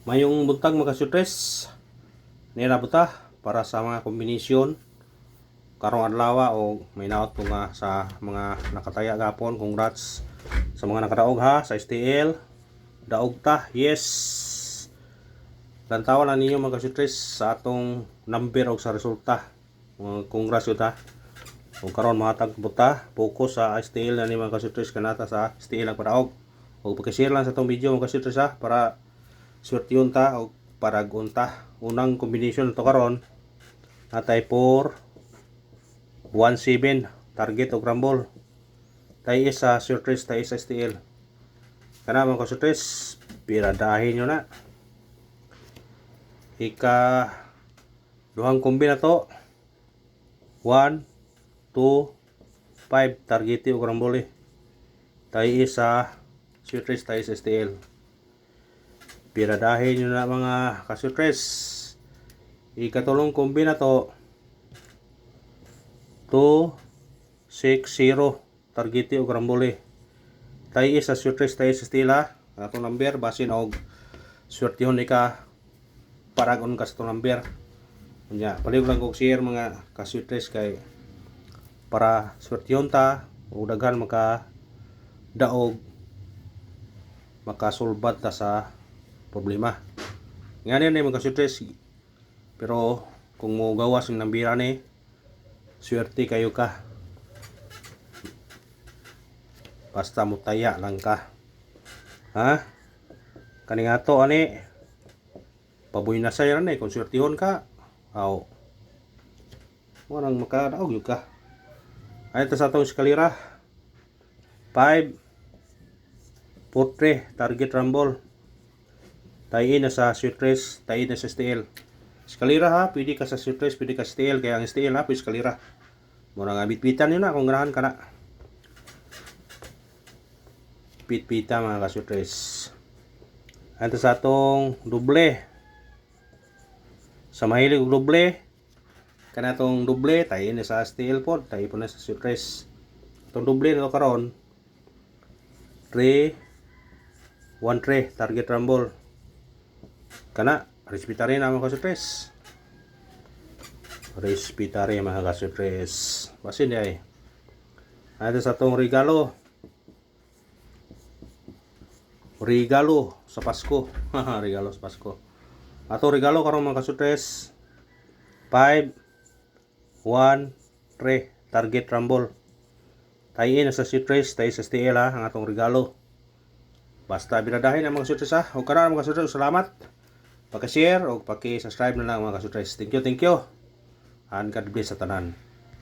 Mayong buntag mga kasutres, nila buta para sa mga kombinasyon karong adlaw o may naot ko nga sa mga nakataya gapon. Congrats sa mga nakadaog ha sa STL. Daog ta, yes. Lantawan na ninyo mga kasutres sa atong number o sa resulta. Congrats yun ta. Kung karon mahatag buta, focus sa STL na ni mga kasutres kanata sa STL ang padaog. O pagka-share lang sa itong video mga kasutres ha para swerte yun ta o parag unta. Unang kombinasyon ito karon natay 4 1-7 target o crumble. Tayo isa surprise, tayo isa STL. Kana mga surprise, piradahin nyo na. Ika duhang kombi na to. 1 2 5 target o crumble. Tayo isa surprise, tayo isa STL. Piradahin nyo na mga kasutres. Ikatulong kombi na to 2 6 0 target o grambole. Tayo isa sutres, tayo sa stila atong number basin og swertihon ka paragon ka sa number. Nya palig lang kog share mga kasutres kay para swertihon ta o daghan maka daog makasulbad ta sa problema. Ngayon na mga kasutres. Pero kung mo gawas ng nambira ni, swerte kayo ka. Basta mo taya lang ka. Ha? Kaning ato ani paboy na sayo ni kung swertihon ka. Aw. Mo nang makadaog yung ka. Ay ta sa atong eskalera. 5 4 target rumble. Tayo na sa suitres, tayo na sa STL. Eskalera ha, pwede ka sa suitres, pwede ka sa STL. Kaya ang STL ha, pwede eskalera. Muna nga bitbitan yun na kung ganahan ka na. Bitbita mga kasutres. Ito sa atong doble. Sa mahilig og doble. Kana itong doble, tayo na sa STL po. Tayo po na sa suitres. Itong doble na ito karon 3 1-3 target rumble. Kana, respetare na mga kasutres. Respetare mga kasutres. Basin di ay. Ito sa itong regalo. Regalo sa Pasko. Regalo sa Pasko. Atong regalo karong mga kasutres. 5 1 3 target rumble. Tayo na sa suitres, tayo sa STL ha, ang atong regalo. Basta binadahin ang mga kasutres ha. O karon mga kasutres, salamat. Paki-share o paki-subscribe na lang mga kasutres. Thank you. And God bless sa tanan.